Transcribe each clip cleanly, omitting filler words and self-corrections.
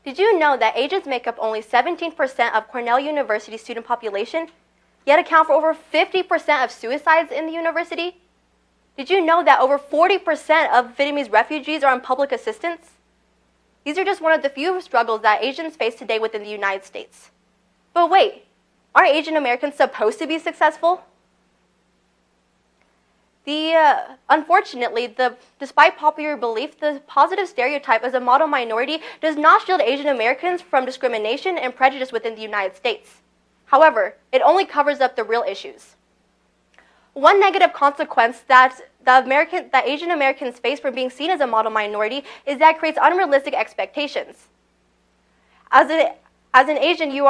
Did you know that Asians make up only 17% of Cornell University's student population, yet account for over 50% of suicides in the university? Did you know that over 40% of Vietnamese refugees are on public assistance? These are just one of the few struggles that Asians face today within the United States. But wait, aren't Asian Americans supposed to be successful? Unfortunately, despite popular belief, the positive stereotype as a model minority does not shield Asian Americans from discrimination and prejudice within the United States. However, it only covers up the real issues. One negative consequence that Asian Americans face from being seen as a model minority is that it creates unrealistic expectations. As an Asian, you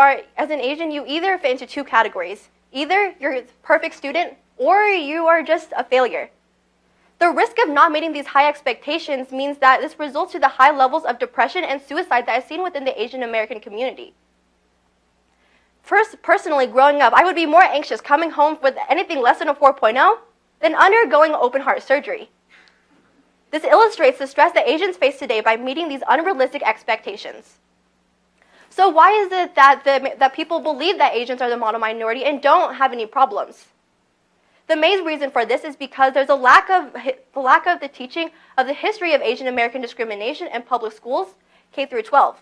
either fit into two categories. Either you're a perfect student, or you are just a failure. The risk of not meeting these high expectations means that this results to the high levels of depression and suicide that is seen within the Asian American community. Personally, growing up, I would be more anxious coming home with anything less than a 4.0 than undergoing open heart surgery. This illustrates the stress that Asians face today by meeting these unrealistic expectations. So why is it that people believe that Asians are the model minority and don't have any problems? The main reason for this is because there's a lack of the teaching of the history of Asian American discrimination in public schools, K through 12.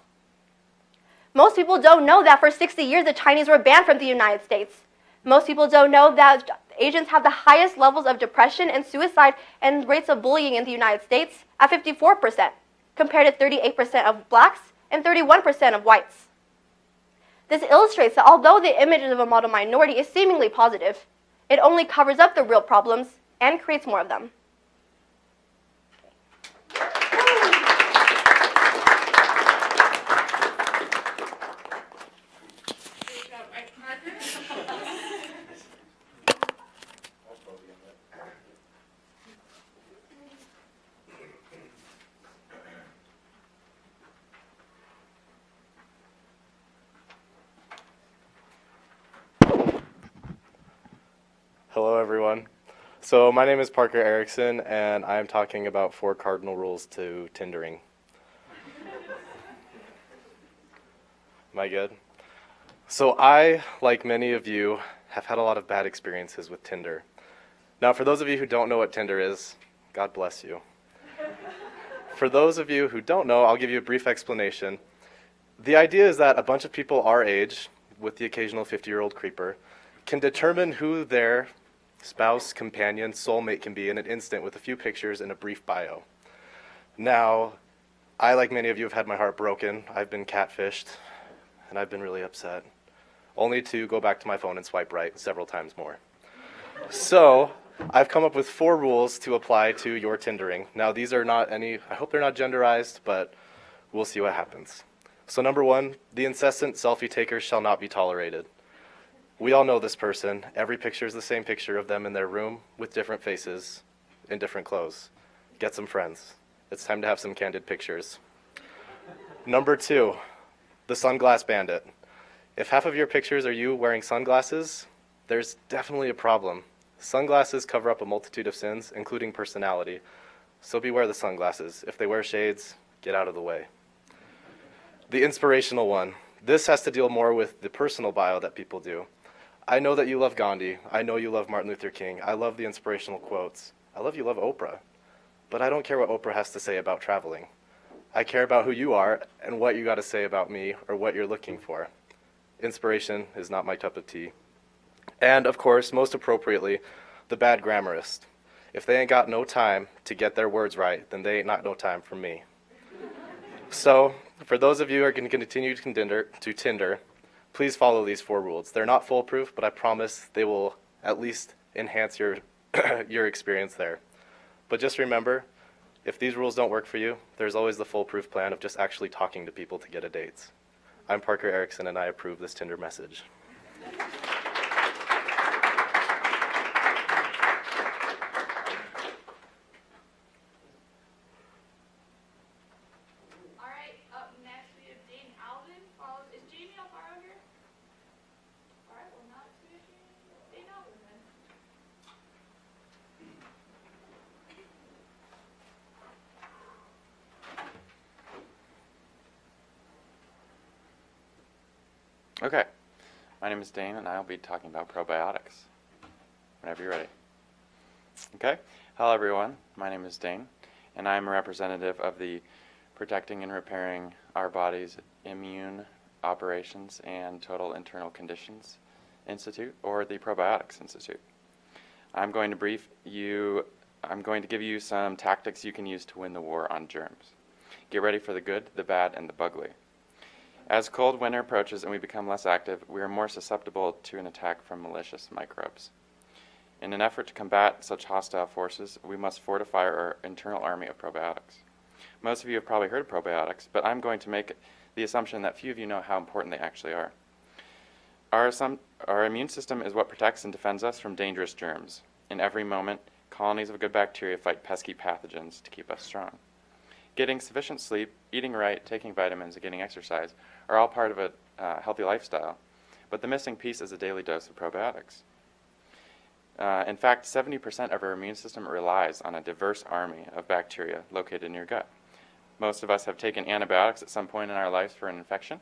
Most people don't know that for 60 years the Chinese were banned from the United States. Most people don't know that Asians have the highest levels of depression and suicide and rates of bullying in the United States at 54%, compared to 38% of blacks and 31% of whites. This illustrates that although the image of a model minority is seemingly positive, it only covers up the real problems and creates more of them. Hello, everyone. So my name is Parker Erickson, and I am talking about 4 cardinal rules to Tindering. Am I good? So I, like many of you, have had a lot of bad experiences with Tinder. Now, for those of you who don't know what Tinder is, God bless you. For those of you who don't know, I'll give you a brief explanation. The idea is that a bunch of people our age, with the occasional 50-year-old creeper, can determine who their spouse, companion, soulmate can be in an instant with a few pictures and a brief bio. Now, I, like many of you, have had my heart broken. I've been catfished, and I've been really upset, only to go back to my phone and swipe right several times more. So, I've come up with 4 rules to apply to your Tindering. Now, these are not I hope they're not genderized, but we'll see what happens. So number 1, the incessant selfie takers shall not be tolerated. We all know this person. Every picture is the same picture of them in their room with different faces in different clothes. Get some friends. It's time to have some candid pictures. Number 2, the sunglass bandit. If half of your pictures are you wearing sunglasses, there's definitely a problem. Sunglasses cover up a multitude of sins, including personality. So beware the sunglasses. If they wear shades, get out of the way. The inspirational one. This has to deal more with the personal bio that people do. I know that you love Gandhi. I know you love Martin Luther King. I love the inspirational quotes. I love you love Oprah. But I don't care what Oprah has to say about traveling. I care about who you are and what you got to say about me or what you're looking for. Inspiration is not my cup of tea. And, of course, most appropriately, the bad grammarist. If they ain't got no time to get their words right, then they ain't not no time for me. So, for those of you who are going to continue to Tinder, please follow these 4 rules. They're not foolproof, but I promise they will at least enhance your your experience there. But just remember, if these rules don't work for you, there's always the foolproof plan of just actually talking to people to get a date. I'm Parker Erickson, and I approve this Tinder message. Okay, my name is Dane, and I'll be talking about probiotics. Whenever you're ready. Okay, hello everyone. My name is Dane, and I'm a representative of the Protecting and Repairing Our Body's Immune Operations and Total Internal Conditions Institute, or the Probiotics Institute. I'm going to give you some tactics you can use to win the war on germs. Get ready for the good, the bad, and the bugly. As cold winter approaches and we become less active, we are more susceptible to an attack from malicious microbes. In an effort to combat such hostile forces, we must fortify our internal army of probiotics. Most of you have probably heard of probiotics, but I'm going to make the assumption that few of you know how important they actually are. Our immune system is what protects and defends us from dangerous germs. In every moment, colonies of good bacteria fight pesky pathogens to keep us strong. Getting sufficient sleep, eating right, taking vitamins, and getting exercise are all part of a healthy lifestyle, but the missing piece is a daily dose of probiotics. In fact, 70% of our immune system relies on a diverse army of bacteria located in your gut. Most of us have taken antibiotics at some point in our lives for an infection,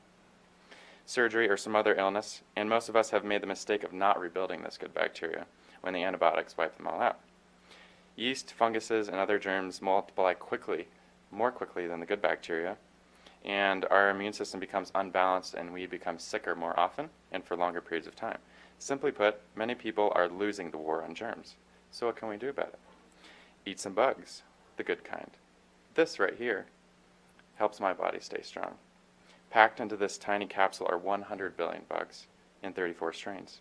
surgery, or some other illness, and most of us have made the mistake of not rebuilding this good bacteria when the antibiotics wipe them all out. Yeast, funguses, and other germs multiply more quickly than the good bacteria, and our immune system becomes unbalanced and we become sicker more often and for longer periods of time. Simply put, many people are losing the war on germs. So what can we do about it? Eat some bugs, the good kind. This right here helps my body stay strong. Packed into this tiny capsule are 100 billion bugs in 34 strains.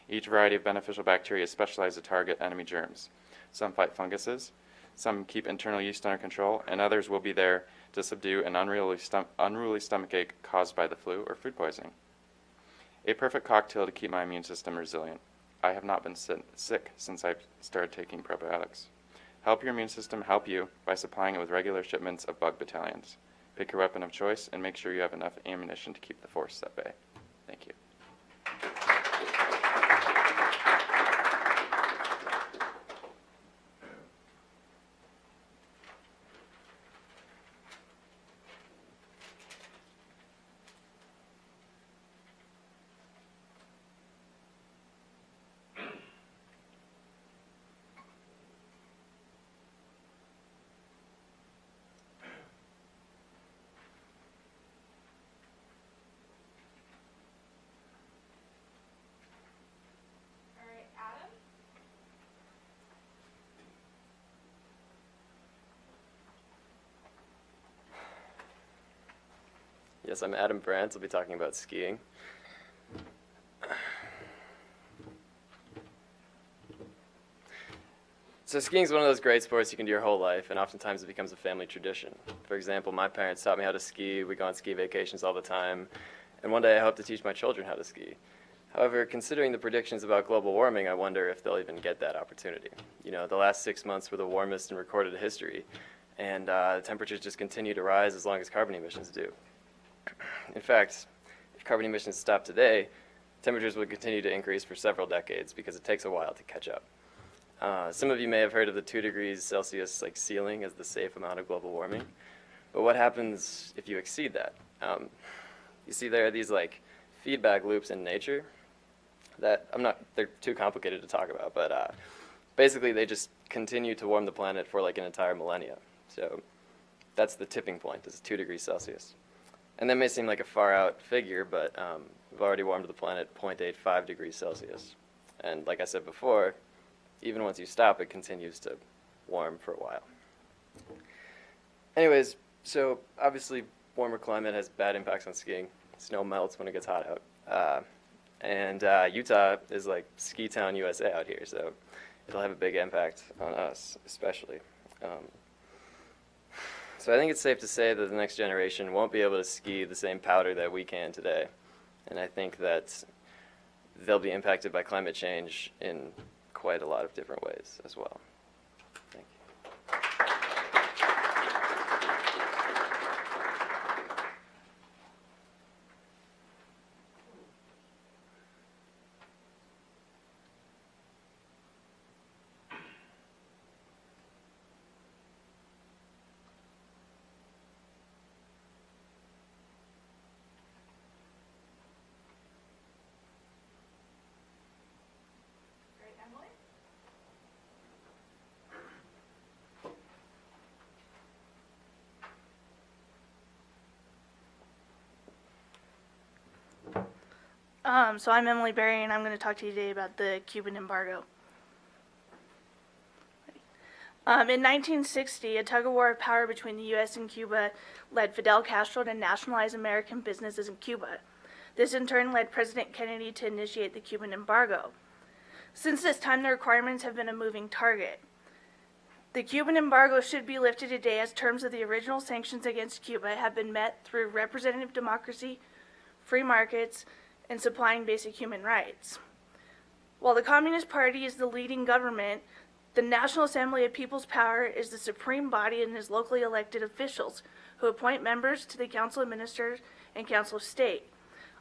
Each variety of beneficial bacteria is specialized to target enemy germs. Some fight funguses, some keep internal yeast under control, and others will be there to subdue an unruly stomach ache caused by the flu or food poisoning. A perfect cocktail to keep my immune system resilient. I have not been sick since I started taking probiotics. Help your immune system help you by supplying it with regular shipments of bug battalions. Pick your weapon of choice and make sure you have enough ammunition to keep the force at bay. Thank you. Yes, I'm Adam Brandt. I'll be talking about skiing. So skiing is one of those great sports you can do your whole life, and oftentimes it becomes a family tradition. For example, my parents taught me how to ski. We go on ski vacations all the time, and one day I hope to teach my children how to ski. However, considering the predictions about global warming, I wonder if they'll even get that opportunity. You know, the last 6 months were the warmest in recorded history, and the temperatures just continue to rise as long as carbon emissions do. In fact, if carbon emissions stop today, temperatures will continue to increase for several decades because it takes a while to catch up. Some of you may have heard of the 2 degrees Celsius ceiling as the safe amount of global warming. But what happens if you exceed that? You see there are these feedback loops in nature that they're too complicated to talk about, but basically they just continue to warm the planet for an entire millennia. So that's the tipping point, is 2 degrees Celsius. And that may seem like a far out figure, but we've already warmed the planet 0.85 degrees Celsius. And like I said before, even once you stop, it continues to warm for a while. Anyways, so obviously warmer climate has bad impacts on skiing. Snow melts when it gets hot out. And Utah is like ski town USA out here, so it'll have a big impact on us, especially. So I think it's safe to say that the next generation won't be able to ski the same powder that we can today. And I think that they'll be impacted by climate change in quite a lot of different ways as well. Thank you. So I'm Emily Berry, and I'm going to talk to you today about the Cuban embargo. In 1960, a tug-of-war of power between the U.S. and Cuba led Fidel Castro to nationalize American businesses in Cuba. This in turn led President Kennedy to initiate the Cuban embargo. Since this time, the requirements have been a moving target. The Cuban embargo should be lifted today as terms of the original sanctions against Cuba have been met through representative democracy, free markets, and supplying basic human rights. While the Communist Party is the leading government, the National Assembly of People's Power is the supreme body and is locally elected officials who appoint members to the Council of Ministers and Council of State.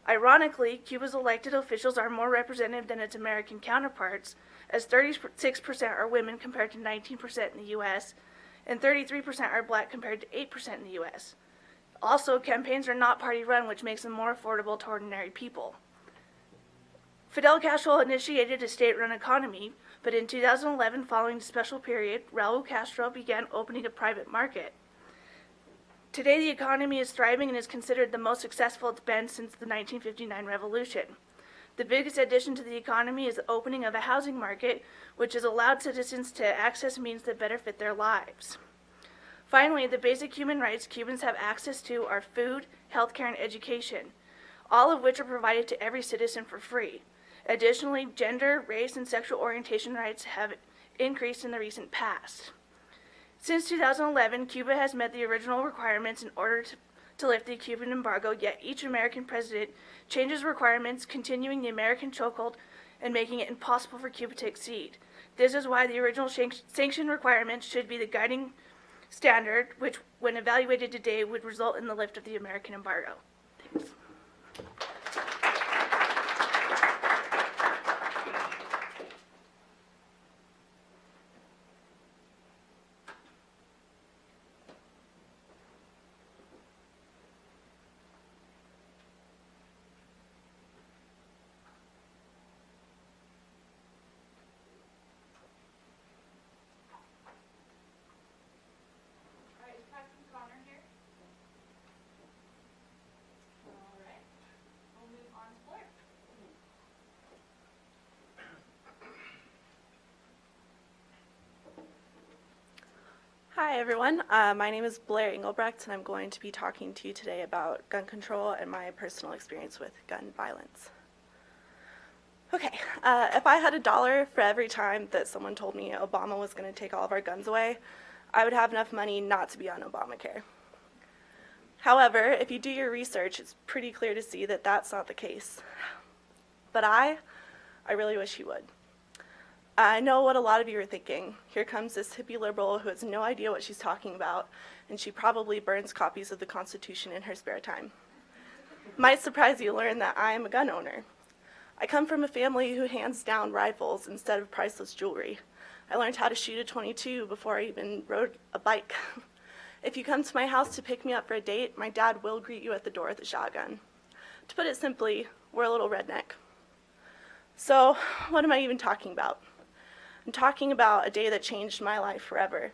Ironically, Cuba's elected officials are more representative than its American counterparts, as 36% are women compared to 19% in the U.S., and 33% are black compared to 8% in the U.S. Also, campaigns are not party-run, which makes them more affordable to ordinary people. Fidel Castro initiated a state-run economy, but in 2011, following the special period, Raul Castro began opening a private market. Today, the economy is thriving and is considered the most successful it's been since the 1959 revolution. The biggest addition to the economy is the opening of a housing market, which has allowed citizens to access means that better fit their lives. Finally, the basic human rights Cubans have access to are food, healthcare, and education, all of which are provided to every citizen for free. Additionally, gender, race, and sexual orientation rights have increased in the recent past. Since 2011, Cuba has met the original requirements in order to lift the Cuban embargo, yet each American president changes requirements, continuing the American chokehold and making it impossible for Cuba to exceed. This is why the original sanction requirements should be the guiding standard, which, when evaluated today, would result in the lift of the American embargo. Thanks. Hi everyone, my name is Blair Engelbrecht and I'm going to be talking to you today about gun control and my personal experience with gun violence. Okay, if I had $1 for every time that someone told me Obama was going to take all of our guns away, I would have enough money not to be on Obamacare. However, if you do your research, it's pretty clear to see that that's not the case. But I really wish you would. I know what a lot of you are thinking. Here comes this hippie liberal who has no idea what she's talking about, and she probably burns copies of the Constitution in her spare time. Might surprise you to learn that I am a gun owner. I come from a family who hands down rifles instead of priceless jewelry. I learned how to shoot a .22 before I even rode a bike. If you come to my house to pick me up for a date, my dad will greet you at the door with a shotgun. To put it simply, we're a little redneck. So, what am I even talking about? I'm talking about a day that changed my life forever.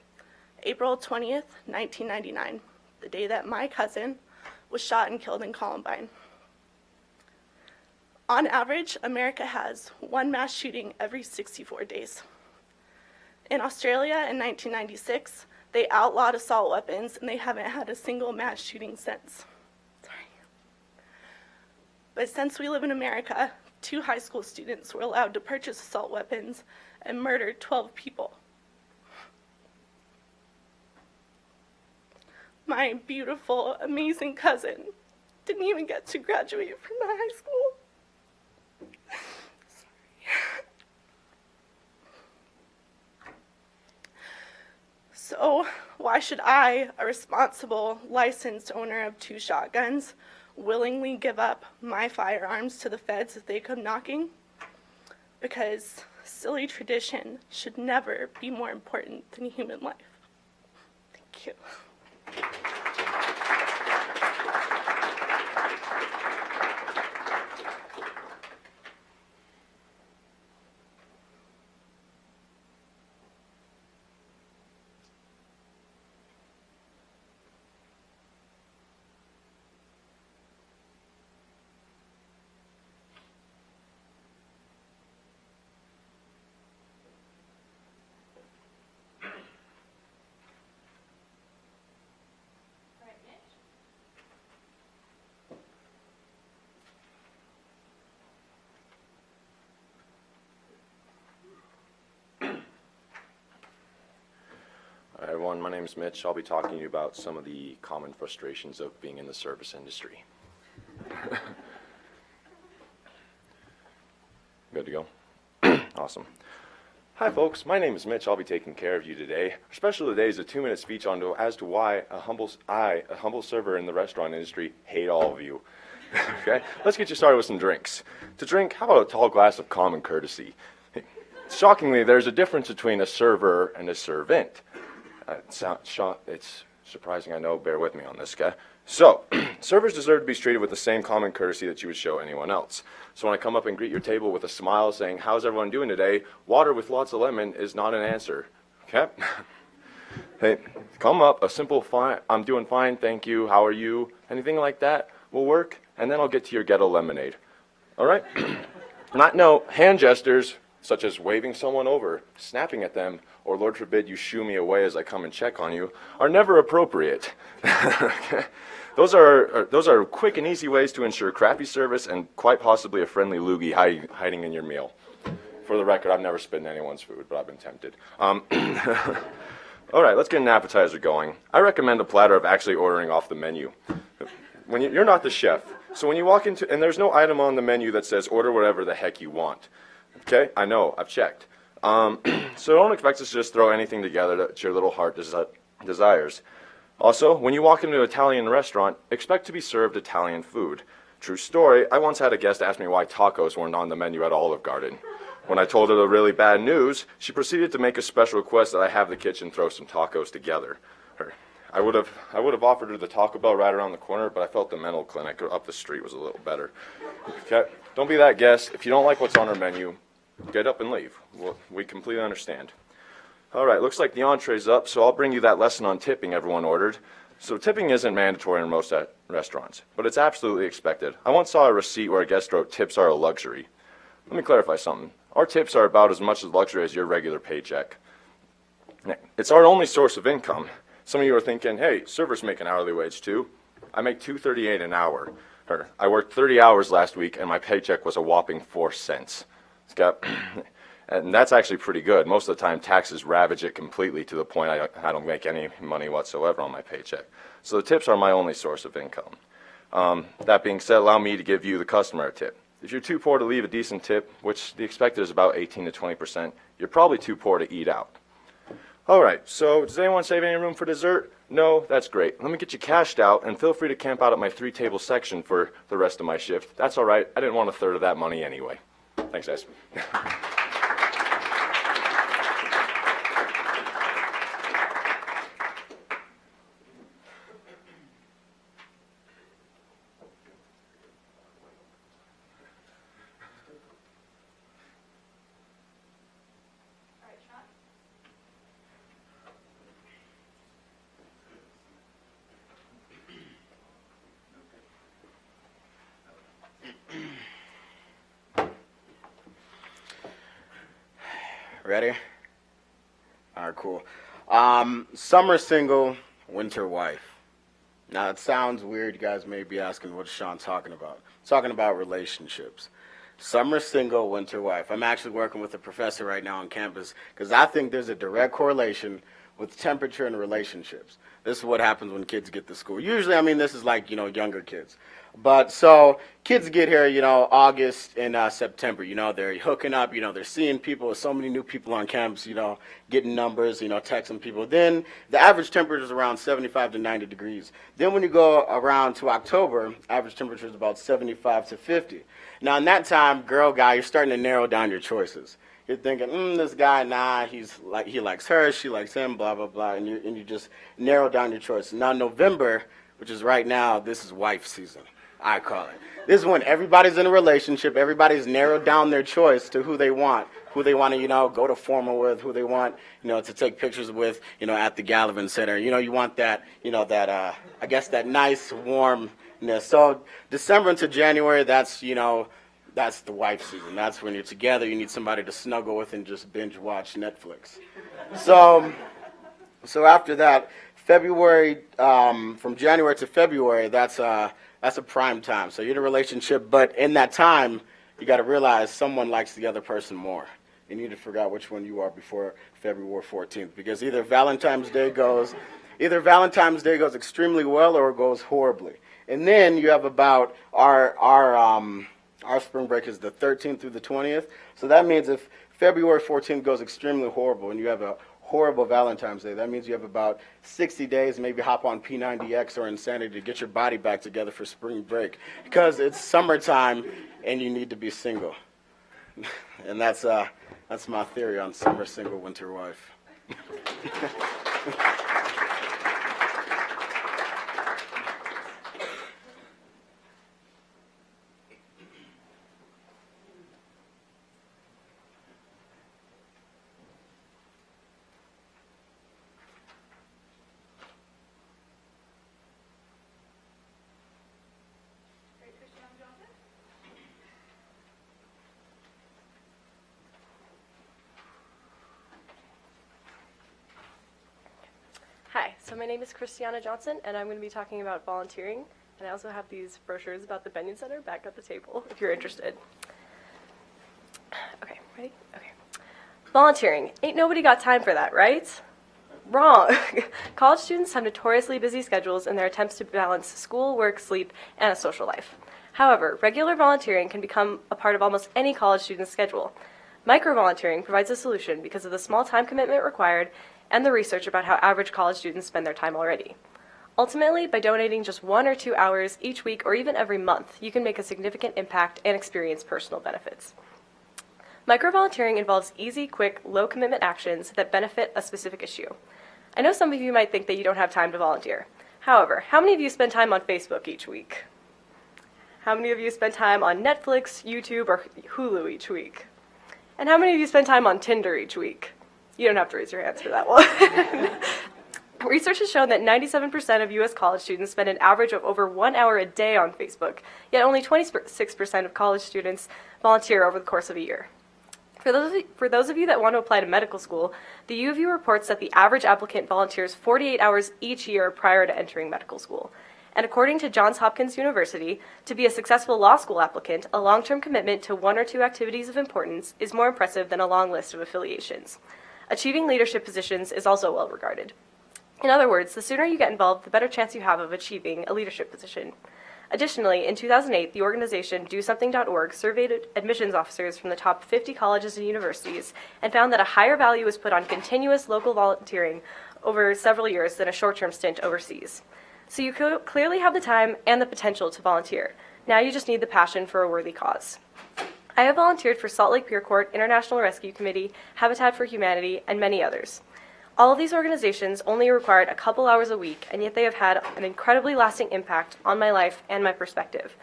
April 20th, 1999, the day that my cousin was shot and killed in Columbine. On average, America has one mass shooting every 64 days. In Australia in 1996, they outlawed assault weapons and they haven't had a single mass shooting since. Sorry. But since we live in America, 2 high school students were allowed to purchase assault weapons and murdered 12 people. My beautiful, amazing cousin didn't even get to graduate from the high school. Sorry. So, why should I, a responsible, licensed owner of 2 shotguns, willingly give up my firearms to the feds if they come knocking? Because silly tradition should never be more important than human life. Thank you. everyone. My name is Mitch. I'll be talking to you about some of the common frustrations of being in the service industry. Good to go? Awesome. Hi, folks. My name is Mitch. I'll be taking care of you today. Our special today is a 2-minute speech as to why a humble server in the restaurant industry, hate all of you. Okay? Let's get you started with some drinks. To drink, how about a tall glass of common courtesy? Shockingly, there's a difference between a server and a servant. It's surprising, I know. Bear with me on this, guy. So, servers deserve to be treated with the same common courtesy that you would show anyone else. So when I come up and greet your table with a smile saying, how's everyone doing today? Water with lots of lemon is not an answer. Okay? Hey, come up, a simple fine, I'm doing fine, thank you, how are you? Anything like that will work, and then I'll get to your ghetto lemonade. All right? Hand gestures, such as waving someone over, snapping at them, or Lord forbid you shoo me away as I come and check on you, are never appropriate. Okay? Those are quick and easy ways to ensure crappy service and quite possibly a friendly loogie hiding in your meal. For the record, I've never spit in anyone's food, but I've been tempted. All right, let's get an appetizer going. I recommend a platter of actually ordering off the menu. When you're not the chef, so when you walk into, and there's no item on the menu that says order whatever the heck you want. Okay, I know, I've checked. So don't expect us to just throw anything together that your little heart desires. Also, when you walk into an Italian restaurant, expect to be served Italian food. True story, I once had a guest ask me why tacos weren't on the menu at Olive Garden. When I told her the really bad news, she proceeded to make a special request that I have the kitchen throw some tacos together. I would have offered her the Taco Bell right around the corner, but I felt the mental clinic up the street was a little better. Okay? Don't be that guest. If you don't like what's on our menu, get up and leave. We completely understand. All right, looks like the entree's up, so I'll bring you that lesson on tipping everyone ordered. So tipping isn't mandatory in most restaurants, but it's absolutely expected. I once saw a receipt where a guest wrote, tips are a luxury. Let me clarify something. Our tips are about as much as luxury as your regular paycheck. It's our only source of income. Some of you are thinking, hey, servers make an hourly wage too. I make $2.38 an hour. I worked 30 hours last week, and my paycheck was a whopping 4 cents. And that's actually pretty good. Most of the time, taxes ravage it completely to the point I don't make any money whatsoever on my paycheck. So the tips are my only source of income. That being said, allow me to give you the customer a tip. If you're too poor to leave a decent tip, which the expected is about 18 to 20%, you're probably too poor to eat out. All right, so does anyone save any room for dessert? No, that's great. Let me get you cashed out, and feel free to camp out at my 3-table section for the rest of my shift. That's all right. I didn't want a third of that money anyway. Thanks, guys. Ready? All right, cool. Summer single, winter wife. Now, it sounds weird. You guys may be asking, what's Sean talking about? He's talking about relationships. Summer single, winter wife. I'm actually working with a professor right now on campus because I think there's a direct correlation with temperature and relationships. This is what happens when kids get to school. Usually, this is like, younger kids. But so kids get here, August and September, they're hooking up, they're seeing people, so many new people on campus, getting numbers, texting people. Then the average temperature is around 75 to 90 degrees. Then when you go around to October, average temperature is about 75 to 50. Now in that time, girl, guy, you're starting to narrow down your choices. You're thinking, this guy, nah, he likes her, she likes him, blah, blah, blah, and you just narrow down your choices. Now November, which is right now, this is wife season. I call it. This is when everybody's in a relationship. Everybody's narrowed down their choice to who they want to, go to formal with, who they want, to take pictures with, at the Gallivan Center. You want that, I guess that nice warmness. So December into January, that's the wife season. That's when you're together. You need somebody to snuggle with and just binge watch Netflix. So after that, February, from January to February, that's a prime time. So you're in a relationship, but in that time, you got to realize someone likes the other person more. you need to figure out which one you are before February 14th, because either Valentine's Day goes extremely well or it goes horribly. And then you have about our spring break is the 13th through the 20th. So that means if February 14th goes extremely horrible and you have a horrible Valentine's Day, that means you have about 60 days, maybe hop on P90X or Insanity to get your body back together for spring break, because it's summertime and you need to be single. And that's my theory on summer single, winter wife. Hi, so my name is Christiana Johnson, and I'm going to be talking about volunteering. And I also have these brochures about the Benyon Center back at the table, if you're interested. Okay, ready? Okay. Volunteering. Ain't nobody got time for that, right? Wrong. College students have notoriously busy schedules in their attempts to balance school, work, sleep, and a social life. However, regular volunteering can become a part of almost any college student's schedule. Micro-volunteering provides a solution because of the small time commitment required and the research about how average college students spend their time already. Ultimately, by donating just 1 or 2 hours each week or even every month, you can make a significant impact and experience personal benefits. Micro-volunteering involves easy, quick, low-commitment actions that benefit a specific issue. I know some of you might think that you don't have time to volunteer. However, how many of you spend time on Facebook each week? How many of you spend time on Netflix, YouTube, or Hulu each week? And how many of you spend time on Tinder each week? You don't have to raise your hands for that one. Research has shown that 97% of U.S. college students spend an average of over 1 hour a day on Facebook, yet only 26% of college students volunteer over the course of a year. For those of you that want to apply to medical school, the U of U reports that the average applicant volunteers 48 hours each year prior to entering medical school. And according to Johns Hopkins University, to be a successful law school applicant, a long-term commitment to 1 or 2 activities of importance is more impressive than a long list of affiliations. Achieving leadership positions is also well regarded. In other words, the sooner you get involved, the better chance you have of achieving a leadership position. Additionally, in 2008, the organization DoSomething.org surveyed admissions officers from the top 50 colleges and universities and found that a higher value was put on continuous local volunteering over several years than a short-term stint overseas. So you clearly have the time and the potential to volunteer. Now you just need the passion for a worthy cause. I have volunteered for Salt Lake Pier Court, International Rescue Committee, Habitat for Humanity, and many others. All of these organizations only required a couple hours a week, and yet they have had an incredibly lasting impact on my life and my perspective.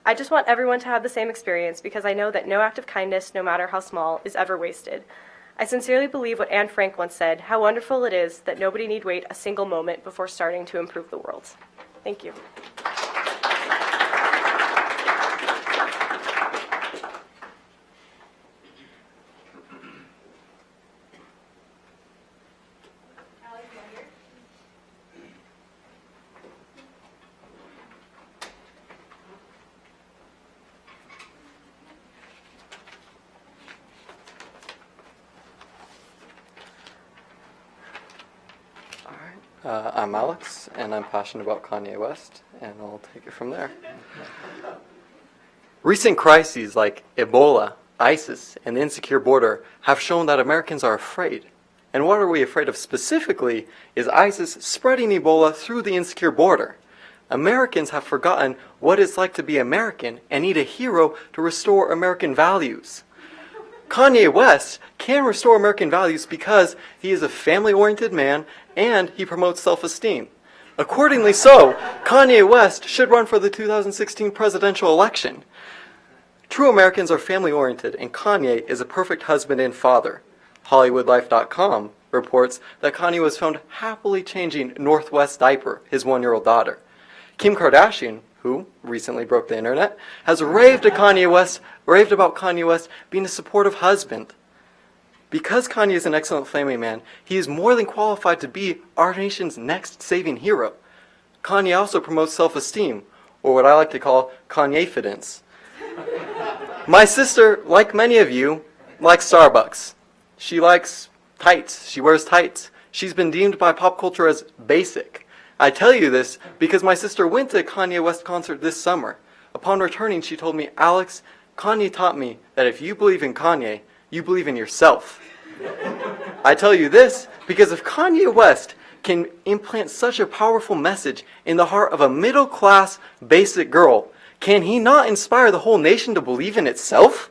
I just want everyone to have the same experience because I know that no act of kindness, no matter how small, is ever wasted. I sincerely believe what Anne Frank once said, how wonderful it is that nobody need wait a single moment before starting to improve the world. Thank you. I'm Alex, and I'm passionate about Kanye West, and I'll take it from there. Recent crises like Ebola, ISIS, and the insecure border have shown that Americans are afraid. And what are we afraid of specifically is ISIS spreading Ebola through the insecure border. Americans have forgotten what it's like to be American and need a hero to restore American values. Kanye West can restore American values because he is a family-oriented man and he promotes self-esteem. Accordingly so, Kanye West should run for the 2016 presidential election. True Americans are family-oriented, and Kanye is a perfect husband and father. HollywoodLife.com reports that Kanye was found happily changing Northwest diaper, his 1-year-old daughter. Kim Kardashian, who recently broke the internet, has raved about Kanye West being a supportive husband. Because Kanye is an excellent family man, he is more than qualified to be our nation's next saving hero. Kanye also promotes self-esteem, or what I like to call Kanye-fidence. My sister, like many of you, likes Starbucks. She likes tights. She wears tights. She's been deemed by pop culture as basic. I tell you this because my sister went to a Kanye West concert this summer. Upon returning, she told me, Alex, Kanye taught me that if you believe in Kanye, you believe in yourself. I tell you this because if Kanye West can implant such a powerful message in the heart of a middle-class, basic girl, can he not inspire the whole nation to believe in itself?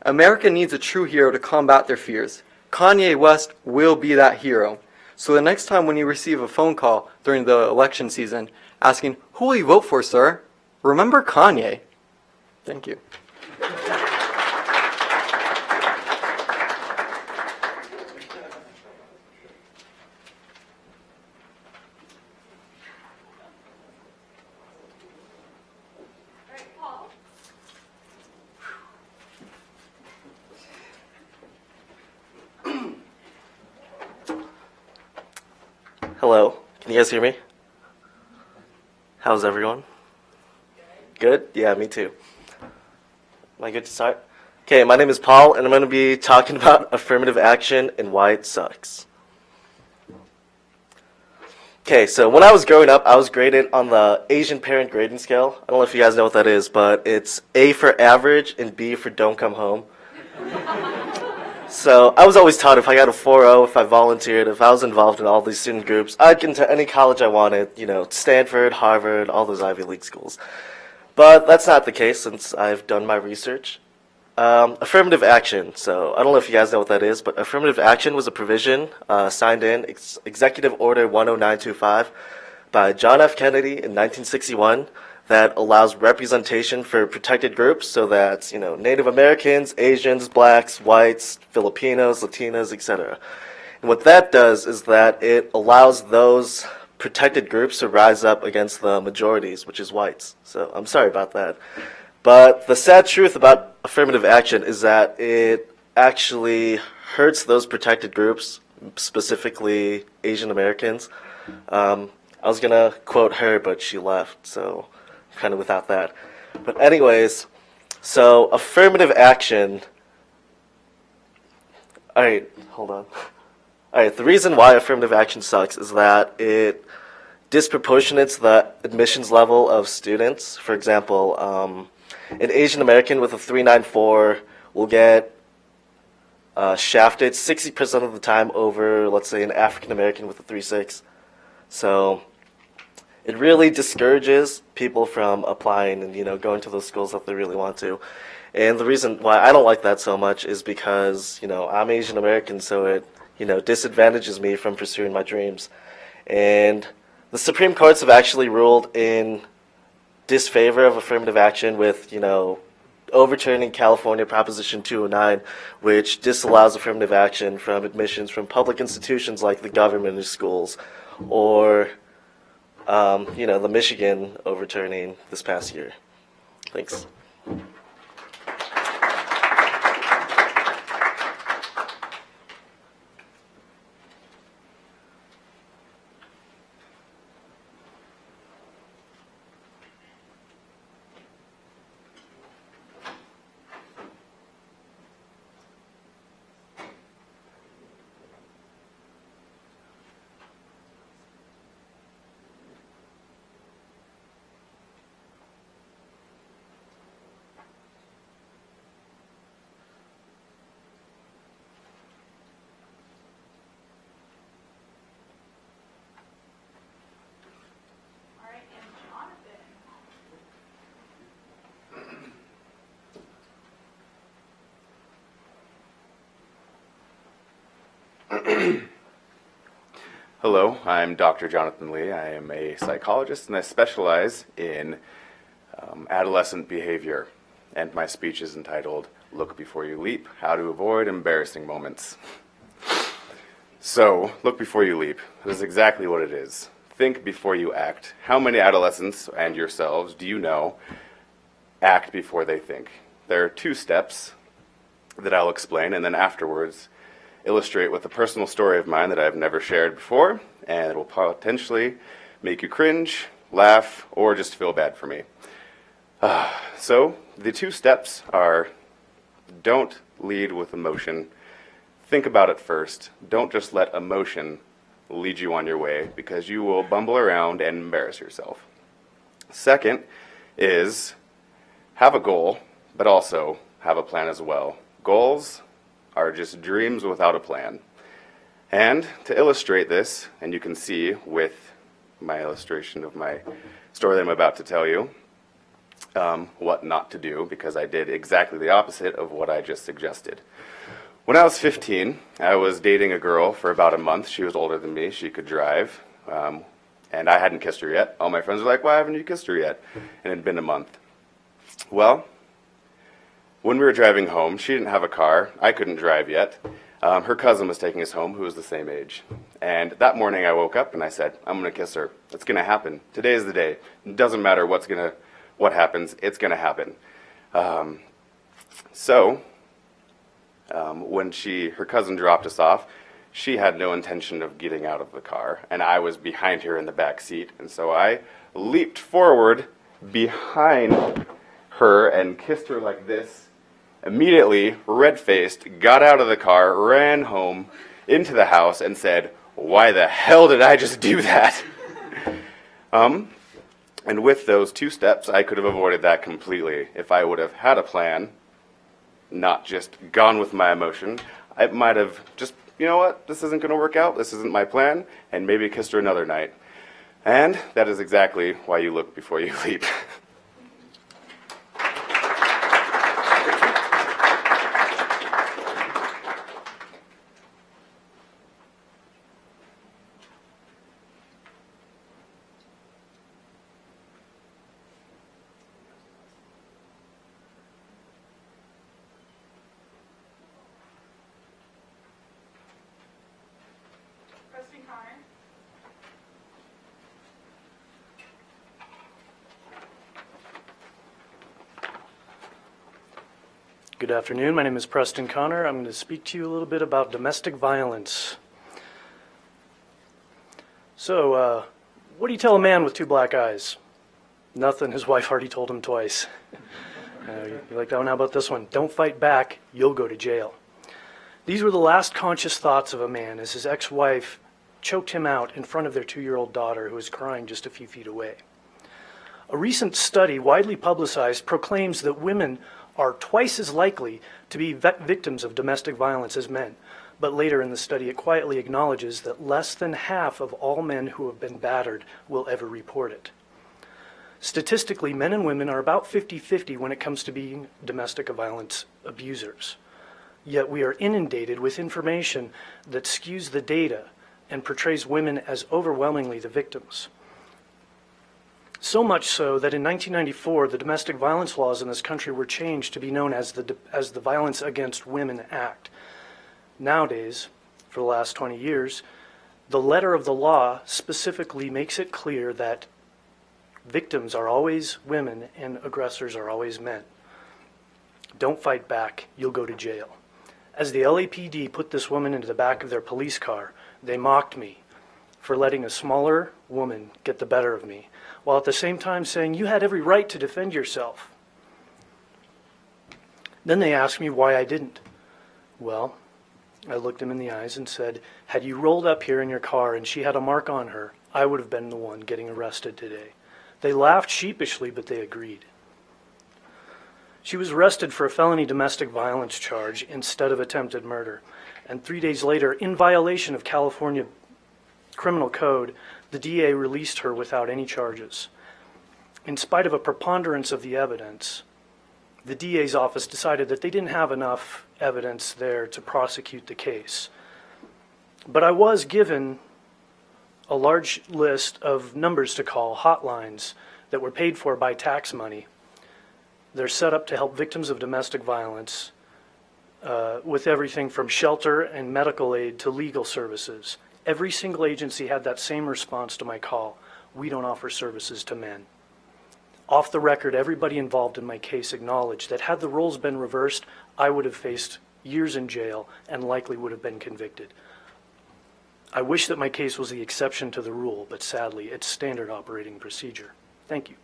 America needs a true hero to combat their fears. Kanye West will be that hero. So the next time when you receive a phone call during the election season asking, who will you vote for, sir? Remember Kanye. Thank you. Hello, can you guys hear me? How's everyone? Good? Yeah, me too. Am I good to start? Okay, my name is Paul, and I'm going to be talking about affirmative action and why it sucks. Okay, so when I was growing up, I was graded on the Asian Parent Grading Scale. I don't know if you guys know what that is, but it's A for average and B for don't come home. So I was always taught if I got a 4.0, if I volunteered, if I was involved in all these student groups, I'd get into any college I wanted, Stanford, Harvard, all those Ivy League schools. But that's not the case since I've done my research. Affirmative action. So I don't know if you guys know what that is, but affirmative action was a provision signed in Executive Order 10925 by John F. Kennedy in 1961 that allows representation for protected groups so that, Native Americans, Asians, blacks, whites, Filipinos, Latinos, etc. And what that does is that it allows those protected groups to rise up against the majorities, which is whites. So I'm sorry about that. But the sad truth about affirmative action is that it actually hurts those protected groups, specifically Asian Americans. I was going to quote her, but she left, so I'm kind of without that. But anyways, so affirmative action. All right, hold on. All right, the reason why affirmative action sucks is that it disproportionates the admissions level of students. For example, an Asian American with a 394 will get shafted 60% of the time over, let's say, an African American with a 3.6. So it really discourages people from applying and going to those schools that they really want to. And the reason why I don't like that so much is because I'm Asian American, so it disadvantages me from pursuing my dreams. And the Supreme Courts have actually ruled in disfavor of affirmative action with overturning California Proposition 209, which disallows affirmative action from admissions from public institutions like the government or schools, or the Michigan overturning this past year. Thanks. Hello, I'm Dr. Jonathan Lee. I am a psychologist and I specialize in adolescent behavior. And my speech is entitled, Look Before You Leap, How to Avoid Embarrassing Moments. So, look before you leap. That is exactly what it is. Think before you act. How many adolescents and yourselves do you know act before they think? There are 2 steps that I'll explain, and then afterwards illustrate with a personal story of mine that I've never shared before, and it will potentially make you cringe, laugh, or just feel bad for me. So the 2 steps are Don't lead with emotion. Think about it first. Don't just let emotion lead you on your way, because you will bumble around and embarrass yourself. Second is have a goal, but also have a plan as well. Goals are just dreams without a plan. And to illustrate this, and you can see with my illustration of my story that I'm about to tell you, what not to do, because I did exactly the opposite of what I just suggested. When I was 15, I was dating a girl for about a month. She was older than me. She could drive. And I hadn't kissed her yet. All my friends were like, why haven't you kissed her yet? And it had been a month. Well, when we were driving home, she didn't have a car. I couldn't drive yet. Her cousin was taking us home, who was the same age. And that morning I woke up and I said, I'm going to kiss her. It's going to happen. Today is the day. It doesn't matter what happens. It's going to happen. When her cousin dropped us off, she had no intention of getting out of the car, and I was behind her in the back seat. And so I leaped forward behind her and kissed her like this. Immediately, red-faced, got out of the car, ran home into the house, and said, why the hell did I just do that? And with those 2 steps, I could have avoided that completely. If I would have had a plan, not just gone with my emotion, I might have just, you know what, this isn't going to work out, this isn't my plan, and maybe kissed her another night. And that is exactly why you look before you leap. Good afternoon. My name is Preston Connor. I'm going to speak to you a little bit about domestic violence. So, what do you tell a man with 2 black eyes? Nothing. His wife already told him twice. You're like, oh, now about this one. Don't fight back. You'll go to jail. These were the last conscious thoughts of a man as his ex-wife choked him out in front of their 2-year-old daughter, who was crying just a few feet away. A recent study, widely publicized, proclaims that women are twice as likely to be victims of domestic violence as men. But later in the study, it quietly acknowledges that less than half of all men who have been battered will ever report it. Statistically, men and women are about 50-50 when it comes to being domestic violence abusers. Yet we are inundated with information that skews the data and portrays women as overwhelmingly the victims. So much so that in 1994, the domestic violence laws in this country were changed to be known as the Violence Against Women Act. Nowadays, for the last 20 years, the letter of the law specifically makes it clear that victims are always women and aggressors are always men. Don't fight back, you'll go to jail. As the LAPD put this woman into the back of their police car, they mocked me for letting a smaller woman get the better of me, while at the same time saying, you had every right to defend yourself. Then they asked me why I didn't. Well, I looked them in the eyes and said, had you rolled up here in your car and she had a mark on her, I would have been the one getting arrested today. They laughed sheepishly, but they agreed. She was arrested for a felony domestic violence charge instead of attempted murder. And 3 days later, in violation of California criminal code, the DA released her without any charges. In spite of a preponderance of the evidence, the DA's office decided that they didn't have enough evidence there to prosecute the case. But I was given a large list of numbers to call, hotlines, that were paid for by tax money. They're set up to help victims of domestic violence with everything from shelter and medical aid to legal services. Every single agency had that same response to my call. We don't offer services to men. Off the record, everybody involved in my case acknowledged that had the roles been reversed, I would have faced years in jail and likely would have been convicted. I wish that my case was the exception to the rule, but sadly, it's standard operating procedure. Thank you.